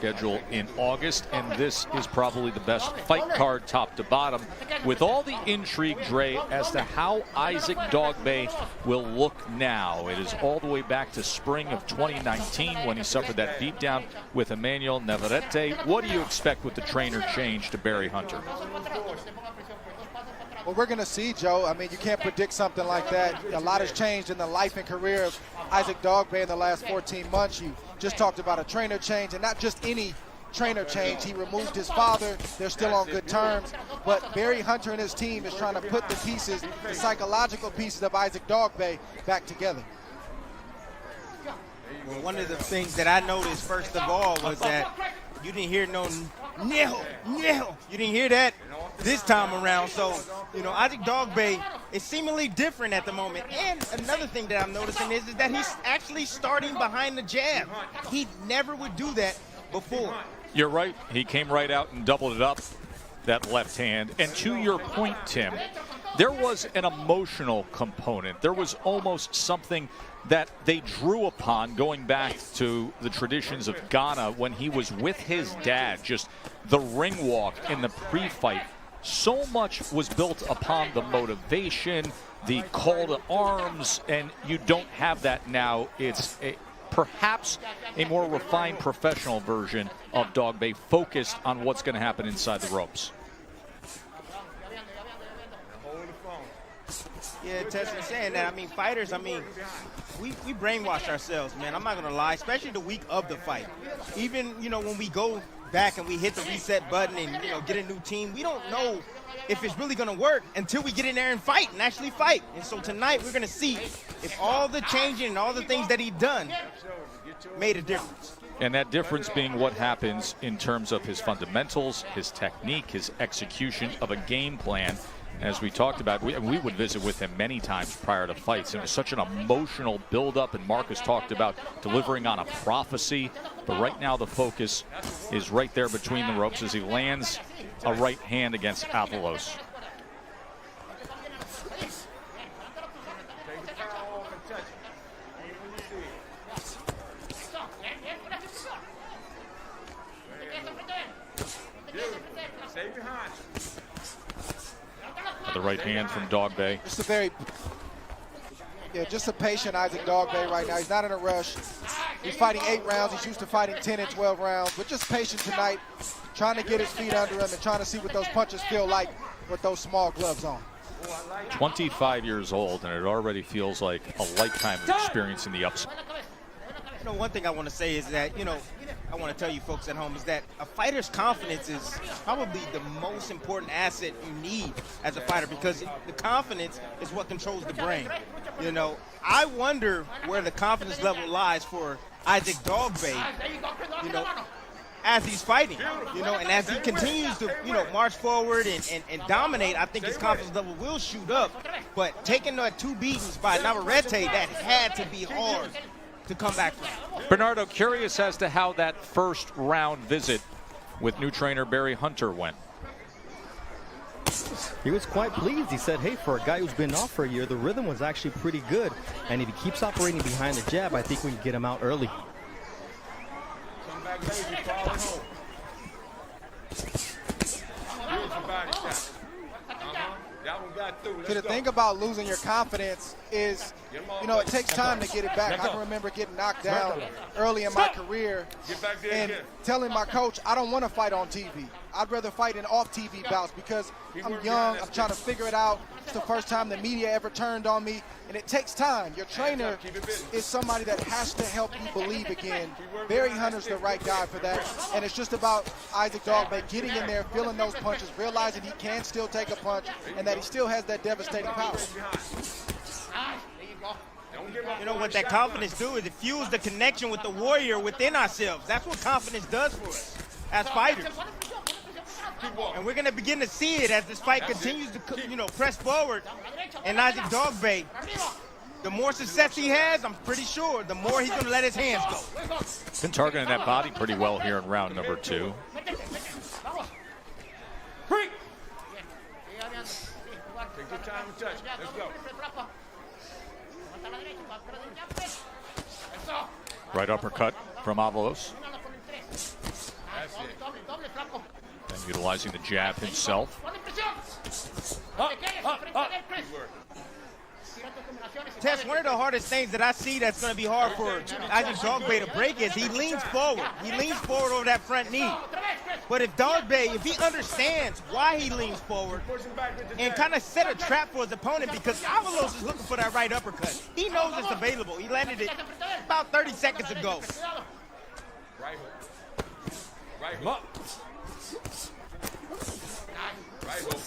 schedule in August, and this is probably the best fight card top to bottom, with all the intrigue, Dre, as to how Isaac Dogboe will look now. It is all the way back to spring of 2019 when he suffered that beatdown with Emmanuel Navarrete. What do you expect with the trainer change to Barry Hunter? Well, we're going to see, Joe. I mean, you can't predict something like that. A lot has changed in the life and career of Isaac Dogboe in the last 14 months. You just talked about a trainer change, and not just any trainer change. He removed his father. They're still on good terms. But Barry Hunter and his team is trying to put the pieces, the psychological pieces of Isaac Dogboe back together. Well, one of the things that I noticed, first of all, was that you didn't hear no nil. You didn't hear that this time around. So, you know, Isaac Dogboe is seemingly different at the moment. And another thing that I'm noticing is that he's actually starting behind the jab. He never would do that before. You're right. He came right out and doubled it up, that left hand. And to your point, Tim, there was an emotional component. There was almost something that they drew upon going back to the traditions of Ghana when he was with his dad, just the ring walk in the pre-fight. So much was built upon the motivation, the call to arms, and you don't have that now. It's perhaps a more refined professional version of Dogboe, focused on what's going to happen inside the ropes. Yeah, Tess was saying that. I mean, fighters, we brainwash ourselves, man. I'm not going to lie, especially the week of the fight. Even, you know, when we go back and we hit the reset button and, you know, get a new team, we don't know if it's really going to work until we get in there and fight and actually fight. And so tonight we're going to see if all the changing and all the things that he'd done made a difference. And that difference being what happens in terms of his fundamentals, his technique, his execution of a game plan. As we talked about, we would visit with him many times prior to fights. It was such an emotional buildup, and Marcus talked about delivering on a prophecy. But right now the focus is right there between the ropes as he lands a right hand against Avalos. The right hand from Dogboe. Just a patient Isaac Dogboe right now. He's not in a rush. He's fighting 8 rounds. He's used to fighting 10 and 12 rounds, but just patient tonight, trying to get his feet under him and trying to see what those punches feel like with those small gloves on. 25 years old, and it already feels like a lifetime of experience in the ups. You know, one thing I want to say is that, you know, I want to tell you folks at home is that a fighter's confidence is probably the most important asset you need as a fighter, because the confidence is what controls the brain. You know, I wonder where the confidence level lies for Isaac Dogboe, you know, as he's fighting, you know, and as he continues to, you know, march forward and dominate. I think his confidence level will shoot up. But taking 2 beatings by Navarrete, that had to be hard to come back from. Bernardo, curious as to how that first round visit with new trainer Barry Hunter went. He was quite pleased. He said, hey, for a guy who's been off for a year, the rhythm was actually pretty good. And if he keeps operating behind the jab, I think we can get him out early. Come back lazy, fall home. That one got through. The thing about losing your confidence is, you know, it takes time to get it back. I can remember getting knocked down early in my career and telling my coach, I don't want to fight on TV. I'd rather fight in off-TV bouts because I'm young, I'm trying to figure it out. It's the first time the media ever turned on me, and it takes time. Your trainer is somebody that has to help you believe again. Barry Hunter's the right guy for that, and it's just about Isaac Dogboe getting in there, feeling those punches, realizing he can still take a punch, and that he still has that devastating power. You know what that confidence do is it fuels the connection with the warrior within ourselves. That's what confidence does for us as fighters. And we're going to begin to see it as this fight continues to, you know, press forward. And Isaac Dogboe, the more success he has, I'm pretty sure, the more he's going to let his hands go. Been targeting that body pretty well here in round number 2. Take your time and touch. Let's go. Right uppercut from Avalos. And utilizing the jab himself. Tess, one of the hardest things that I see that's going to be hard for Isaac Dogboe to break is he leans forward. He leans forward over that front knee. But if Dogboe, if he understands why he leans forward and kind of set a trap for his opponent, because Avalos is looking for that right uppercut. He knows it's available. He landed it about 30 seconds ago. Right hook. Right hook. Right hook.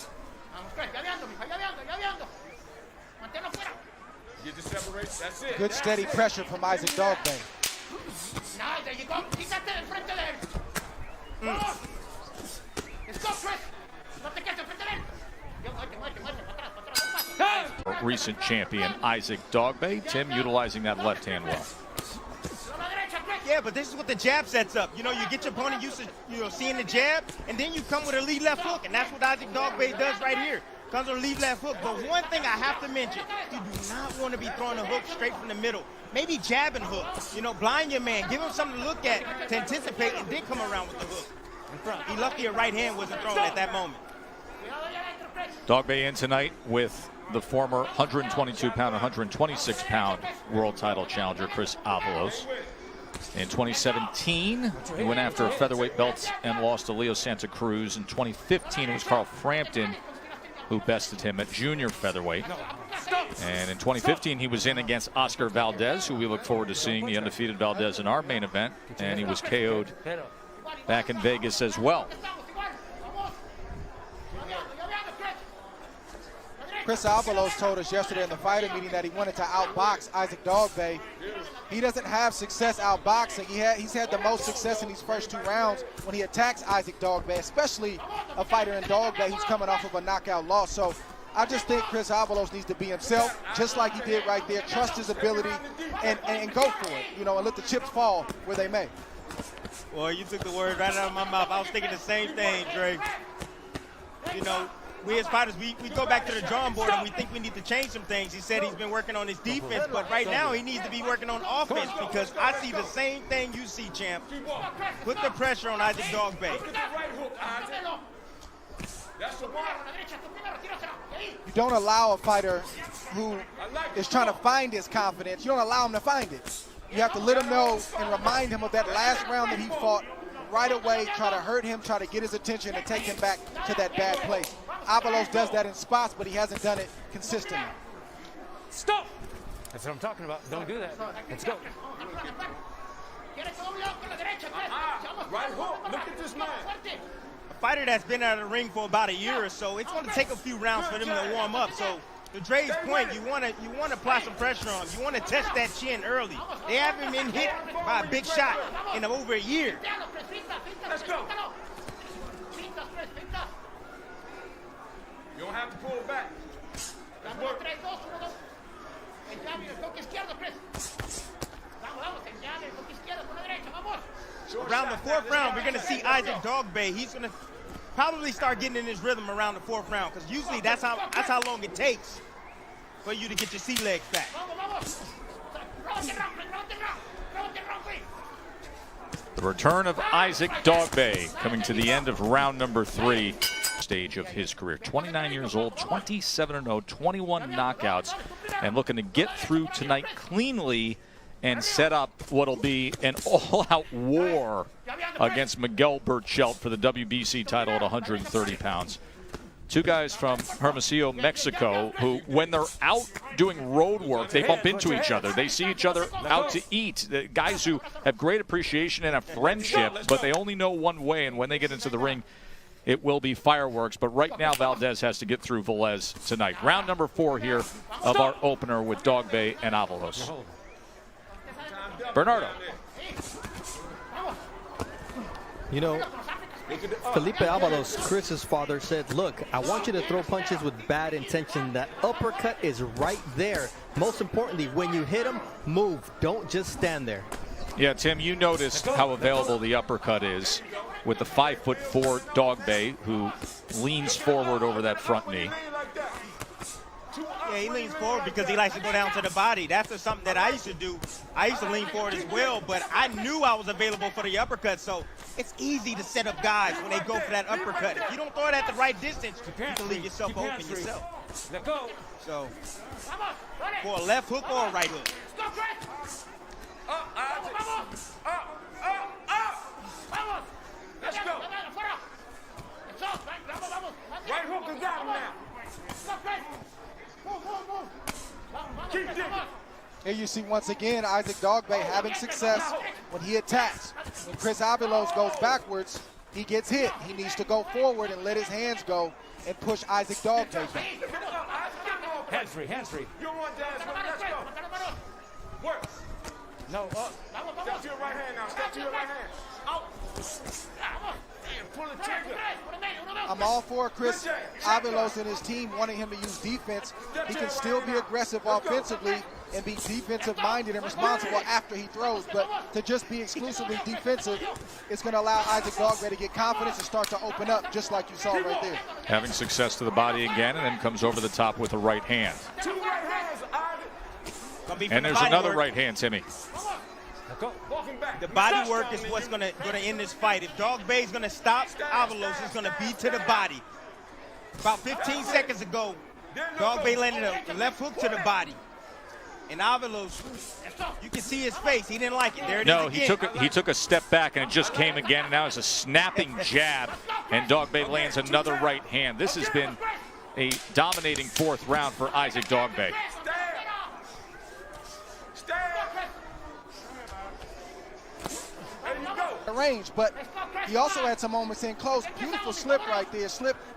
Get the separation. That's it. Good steady pressure from Isaac Dogboe. Recent champion Isaac Dogboe. Tim utilizing that left hand well. Yeah, but this is what the jab sets up. You know, you get your opponent used to seeing the jab, and then you come with a lead left hook, and that's what Isaac Dogboe does right here. Comes with a lead left hook. But one thing I have to mention, you do not want to be throwing a hook straight from the middle. Maybe jab and hook. You know, blind your man. Give him something to look at, to anticipate, and then come around with the hook in front. He lucky a right hand wasn't thrown at that moment. Dogboe in tonight with the former 122-pound, 126-pound world title challenger Chris Avalos. In 2017, he went after a featherweight belt and lost to Leo Santa Cruz. In 2015, it was Carl Frampton who bested him at junior featherweight. And in 2015, he was in against Oscar Valdez, who we look forward to seeing, the undefeated Valdez in our main event. And he was KO'd back in Vegas as well. Chris Avalos told us yesterday in the fighter meeting that he wanted to outbox Isaac Dogboe. He doesn't have success outboxing. He's had the most success in these first 2 rounds when he attacks Isaac Dogboe, especially a fighter in Dogboe who's coming off of a knockout loss. So I just think Chris Avalos needs to be himself, just like he did right there. Trust his ability and go for it, you know, and let the chips fall where they may. Well, you took the words right out of my mouth. I was thinking the same thing, Dre. You know, we as fighters, we go back to the drawing board and we think we need to change some things. He said he's been working on his defense, but right now he needs to be working on offense, because I see the same thing you see, champ. Put the pressure on Isaac Dogboe. You don't allow a fighter who is trying to find his confidence, you don't allow him to find it. You have to let him know and remind him of that last round that he fought right away, try to hurt him, try to get his attention and take him back to that bad place. Avalos does that in spots, but he hasn't done it consistently. Stop! That's what I'm talking about. Don't do that. Let's go. Right hook. Look at this man. A fighter that's been out of the ring for about a year or so, it's going to take a few rounds for them to warm up. So to Dre's point, you want to apply some pressure on him. You want to test that chin early. They haven't been hit by a big shot in over a year. Let's go. You don't have to pull back. Let's work. Around the 4th round, we're going to see Isaac Dogboe. He's going to probably start getting in his rhythm around the 4th round, because usually that's how long it takes for you to get your sea legs back. The return of Isaac Dogboe coming to the end of round number 3 stage of his career. 29 years old, 27-0, 21 knockouts, and looking to get through tonight cleanly and set up what'll be an all-out war against Miguel Burchelt for the WBC title at 130 pounds. 2 guys from Hermosillo, Mexico, who, when they're out doing road work, they bump into each other. They see each other out to eat. The guys who have great appreciation and a friendship, but they only know one way, and when they get into the ring, it will be fireworks. But right now, Valdez has to get through Velez tonight. Round number 4 here of our opener with Dogboe and Avalos. Bernardo. You know, Felipe Avalos, Chris's father, said, look, I want you to throw punches with bad intention. That uppercut is right there. Most importantly, when you hit him, move. Don't just stand there. Yeah, Tim, you noticed how available the uppercut is with the 5'4" Dogboe, who leans forward over that front knee. Yeah, Yeah, he leans forward because he likes to go down to the body. That's just something that I used to do. I used to lean forward as well, but I knew I was available for the uppercut, so it's easy to set up guys when they go for that uppercut. If you don't throw it at the right distance, you can leave yourself open yourself. Let go. So, for a left hook or a right hook. Let's go. Right hook and got him now. Keep digging. Here you see once again Isaac Dogboe having success when he attacks. When Chris Avalos goes backwards, he gets hit. He needs to go forward and let his hands go and push Isaac Dogboe back. Hands free, hands free. You want that? Let's go. Work. No, up. Step to your right hand now. Step to your right hand. Out. Damn, pull the trigger. I'm all for Chris Avalos and his team wanting him to use defense. He can still be aggressive offensively and be defensive-minded and responsible after he throws. But to just be exclusively defensive, it's going to allow Isaac Dogboe to get confidence and start to open up, just like you saw right there. Having success to the body again, and then comes over the top with a right hand. Two right hands, Isaac. And there's another right hand, Timmy. Go. Walking back. The body work is what's gonna end this fight. If Dogboe is gonna stop, Avalos is gonna be to the body. About 15 seconds ago, Dogboe landed a left hook to the body. And Avalos, you can see his face. He didn't like it. There it is again. He took a step back, and it just came again. And now it's a snapping jab, and Dogboe lands another right hand. This has been a dominating fourth round for Isaac Dogboe. Range, but he also had some moments in close. Beautiful slip right there,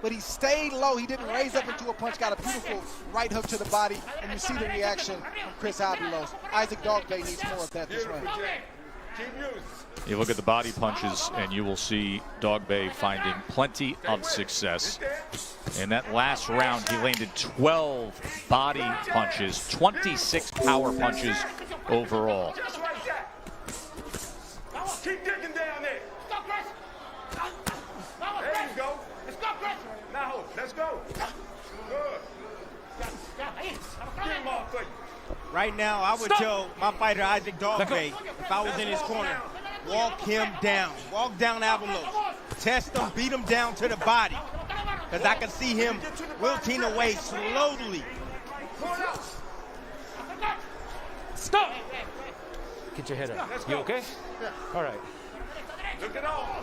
but he stayed low. He didn't raise up into a punch. Got a beautiful right hook to the body, and you see the reaction from Chris Avalos. Isaac Dogboe needs more of that this round. You look at the body punches, and you will see Dogboe finding plenty of success. In that last round, he landed 12 body punches, 26 power punches overall. Keep digging down there. There you go. Now, let's go. Good. Get him off for you. Right now, I would tell my fighter Isaac Dogboe, if I was in his corner, walk him down. Walk down Avalos. Test him, beat him down to the body. Because I can see him wilting away slowly. Stop. Get your head up. You okay? Yeah. All right. Look it all.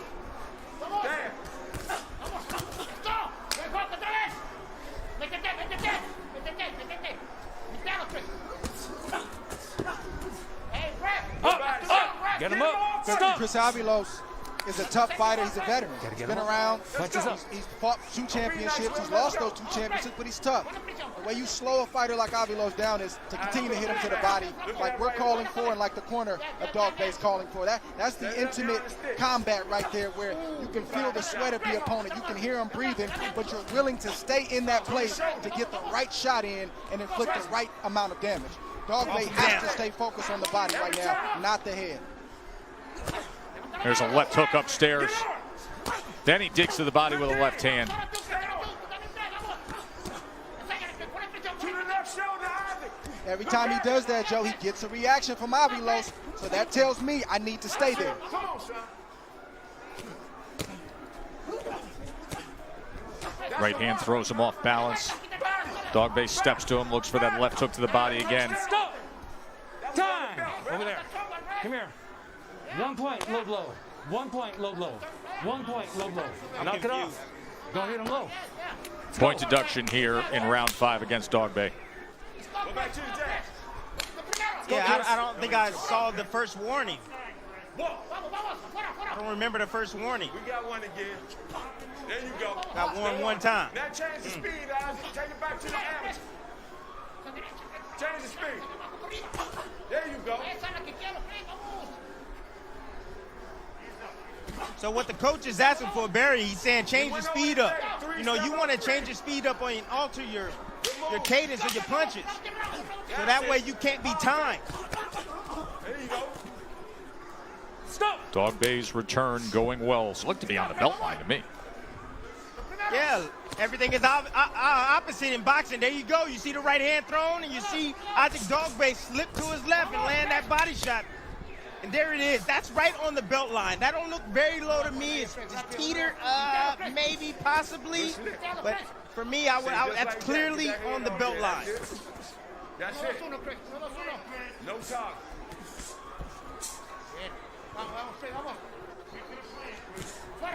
Damn. Up. Get him up. Stop. Chris Avalos is a tough fighter. He's a veteran. He's been around. He's fought 2 championships. He's lost those 2 championships, but he's tough. The way you slow a fighter like Avalos down is to continue to hit him to the body, like we're calling for and like the corner of Dogboe is calling for. That's the intimate combat right there, where you can feel the sweat of the opponent. You can hear him breathing, but you're willing to stay in that place to get the right shot in and inflict the right amount of damage. Dogboe has to stay focused on the body right now, not the head. There's a left hook upstairs. Then he digs to the body with a left hand. Every time he does that, Joe, he gets a reaction from Avalos. So that tells me I need to stay there. Right hand throws him off balance. Dogboe steps to him, looks for that left hook to the body again. Stop. Time. Over there. Come here. 1 point, low blow. 1 point, low blow. 1 point, low blow. Knock it off. Go hit him low. Point deduction here in round 5 against Dogboe. Go back to the jab. Yeah, I don't think I saw the first warning. I don't remember the first warning. We got one again. There you go. Got warned 1 time. Now change the speed, Isaac. Take it back to the amateur. Change the speed. There you go. So what the coach is asking for, Barry, he's saying change your speed up. You know, you want to change your speed up and alter your cadence of your punches. So that way you can't be timed. There you go. Dogboe's return going well. So look to be on the belt line to me. Yeah, everything is opposite in boxing. There you go. You see the right hand thrown, and you see Isaac Dogboe slip to his left and land that body shot. And there it is. That's right on the belt line. That don't look very low to me. It's teeter, maybe, possibly. But for me, that's clearly on the belt line. That's it. No talk.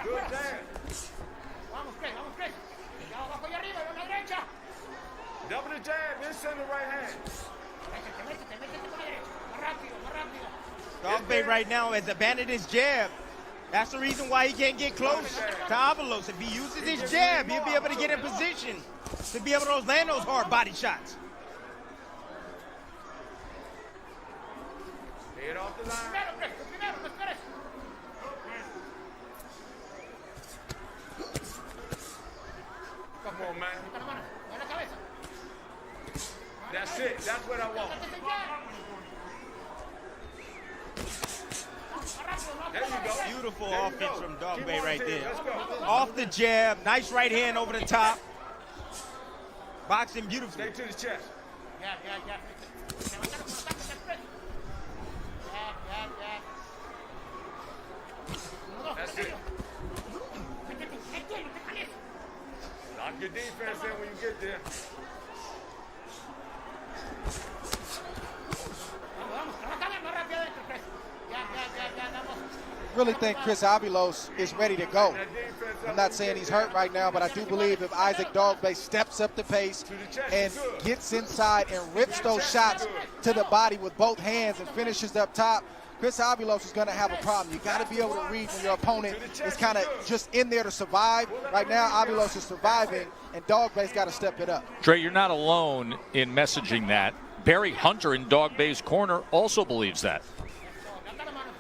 Good dance. Double the jab, then send the right hand. Dogboe right now has abandoned his jab. That's the reason why he can't get close to Avalos. If he uses his jab, he'll be able to get in position to be able to land those hard body shots. Head off the line. Come on, man. That's it. That's what I want. There you go. Beautiful offense from Dogboe right there. Off the jab, nice right hand over the top. Boxing beautifully. Stay to the chest. That's it. Lock your defense in when you get there. Really think Chris Avalos is ready to go. I'm not saying he's hurt right now, but I do believe if Isaac Dogboe steps up the pace and gets inside and rips those shots to the body with both hands and finishes up top, Chris Avalos is going to have a problem. You got to be able to read when your opponent is kind of just in there to survive. Right now, Avalos is surviving, and Dogboe's got to step it up. Dre, you're not alone in messaging that. Barry Hunter in Dogboe's corner also believes that,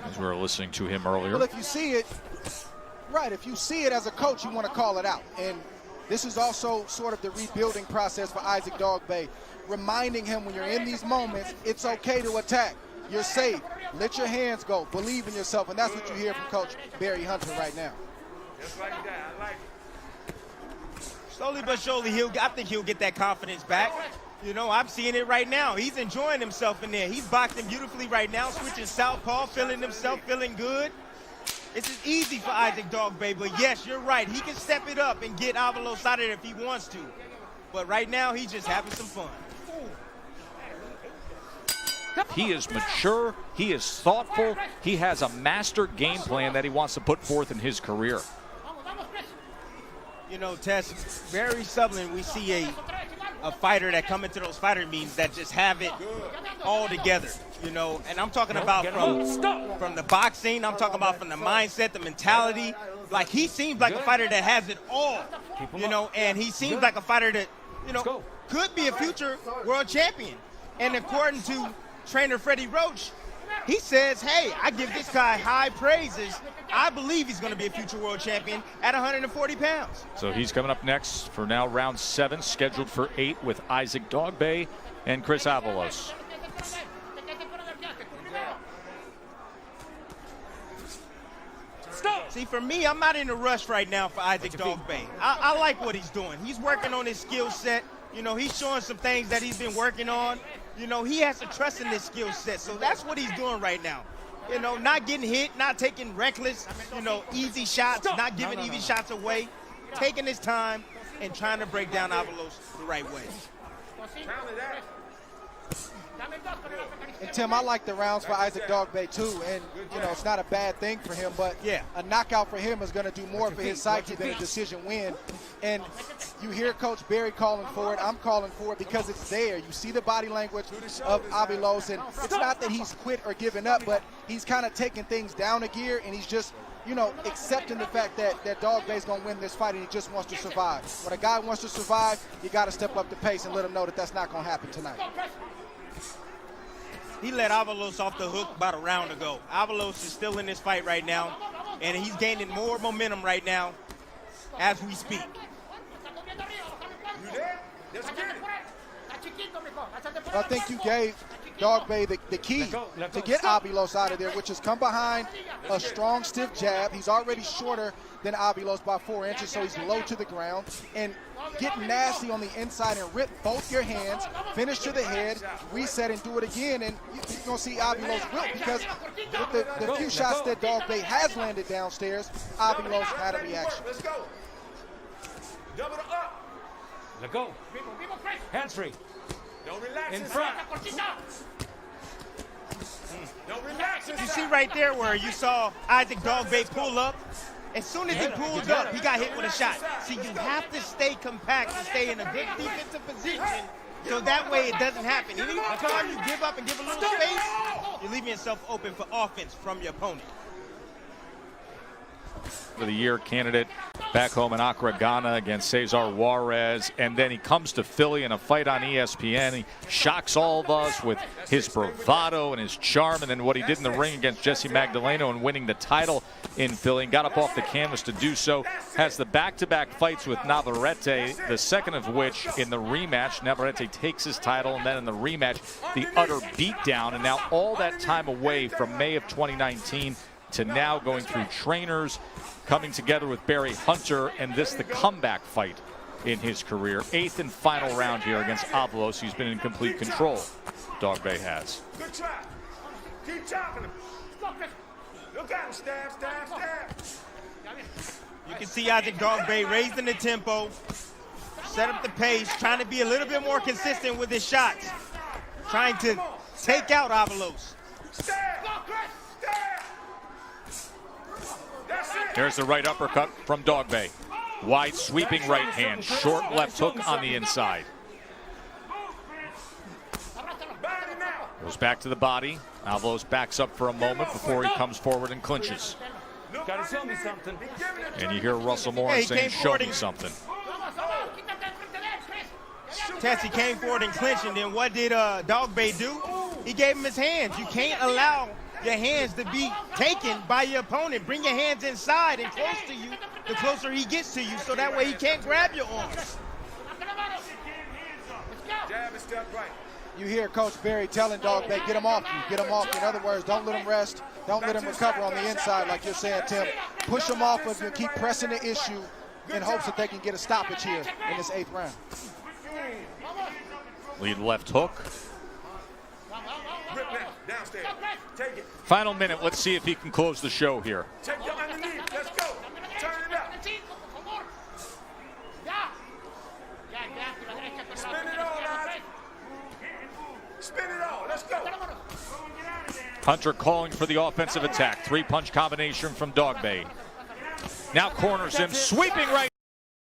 as we were listening to him earlier. Well, if you see it, right, if you see it as a coach, you want to call it out. And this is also sort of the rebuilding process for Isaac Dogboe, reminding him when you're in these moments, it's okay to attack. You're safe. Let your hands go. Believe in yourself. And that's what you hear from Coach Barry Hunter right now. Just like that. I like it. Slowly but surely, I think he'll get that confidence back. You know, I'm seeing it right now. He's enjoying himself in there. He's boxing beautifully right now, switching southpaw, feeling himself, feeling good. This is easy for Isaac Dogboe, but yes, you're right. He can step it up and get Avalos out of there if he wants to. But right now, he's just having some fun. He is mature. He is thoughtful. He has a master game plan that he wants to put forth in his career. You know, Tess, very seldom we see a fighter that come into those fighter meetings that just have it all together, you know. And I'm talking about from the boxing, I'm talking about from the mindset, the mentality. Like, he seems like a fighter that has it all, you know, and he seems like a fighter that, you know, could be a future world champion. And according to trainer Freddie Roach, he says, hey, I give this guy high praises. I believe he's going to be a future world champion at 140 pounds. So he's coming up next for now round 7, scheduled for 8 with Isaac Dogboe and Chris Avalos. See, for me, I'm not in a rush right now for Isaac Dogboe. I like what he's doing. He's working on his skill set. You know, he's showing some things that he's been working on. You know, he has to trust in this skill set. So that's what he's doing right now. You know, not getting hit, not taking reckless, you know, easy shots, not giving easy shots away, taking his time and trying to break down Avalos the right way. And Tim, I like the rounds for Isaac Dogboe too, and you know it's not a bad thing for him, but a knockout for him is going to do more for his psyche than a decision win. And you hear Coach Barry calling for it, I'm calling for it because it's there. You see the body language of Avalos, and it's not that he's quit or given up, but he's kind of taking things down a gear, and he's just, you know, accepting the fact that Dogboe's going to win this fight, and he just wants to survive. When a guy wants to survive, you got to step up the pace and let him know that that's not going to happen tonight. He let Avalos off the hook about a round ago. Avalos is still in this fight right now, and he's gaining more momentum right now as we speak. I think you gave Dogboe the key to get Avalos out of there, which is come behind a strong, stiff jab. He's already shorter than Avalos by 4 inches, so he's low to the ground. And get nasty on the inside and rip both your hands, finish to the head, reset and do it again. And you're going to see Avalos wilt, because with the few shots that Dogboe has landed downstairs, Avalos had a reaction. Let's go. Double it up. Let go. Hands free. Don't relax. In front. Don't relax. You see right there where you saw Isaac Dogboe pull up? As soon as he pulled up, he got hit with a shot. See, you have to stay compact and stay in a good defensive position, so that way it doesn't happen. Any time you give up and give a little space, you're leaving yourself open for offense from your opponent. For the year candidate back home in Accra, Ghana, against Cesar Juarez, and then he comes to Philly in a fight on ESPN. He shocks all of us with his bravado and his charm, and then what he did in the ring against Jesse Magdaleno and winning the title in Philly, and got up off the canvas to do so. Has the back-to-back fights with Navarrete, the second of which in the rematch, Navarrete takes his title, and then in the rematch, the utter beatdown. And now all that time away from May of 2019 to now going through trainers, coming together with Barry Hunter, and this the comeback fight in his career. 8th and final round here against Avalos. He's been in complete control. Dogboe has. Good try. Keep chopping him. Look at him. Stab, stab, stab. You can see Isaac Dogboe raising the tempo, set up the pace, trying to be a little bit more consistent with his shots, trying to take out Avalos. Stab. Stab. That's it. There's the right uppercut from Dogboe. Wide sweeping right hand, short left hook on the inside. Goes back to the body. Avalos backs up for a moment before he comes forward and clinches. Gotta show me something. And you hear Russell Moore saying, show me something. Tessie came forward and clinched, and then what did Dogboe do? He gave him his hands. You can't allow your hands to be taken by your opponent. Bring your hands inside and close to you, the closer he gets to you, so that way he can't grab your arms. Jab and step right. You hear Coach Barry telling Dogboe, get him off you, get him off you. In other words, don't let him rest, don't let him recover on the inside like you're saying, Tim. Push him off of you and keep pressing the issue in hopes that they can get a stoppage here in this 8th round. Lead left hook. Rip that. Downstairs. Take it. Final minute. Let's see if he can close the show here. Take the underneath. Let's go. Turn it up. Spin it all, Isaac. Spin it all. Let's go. Hunter calling for the offensive attack. 3-punch combination from Dogboe. Now corners him, sweeping right.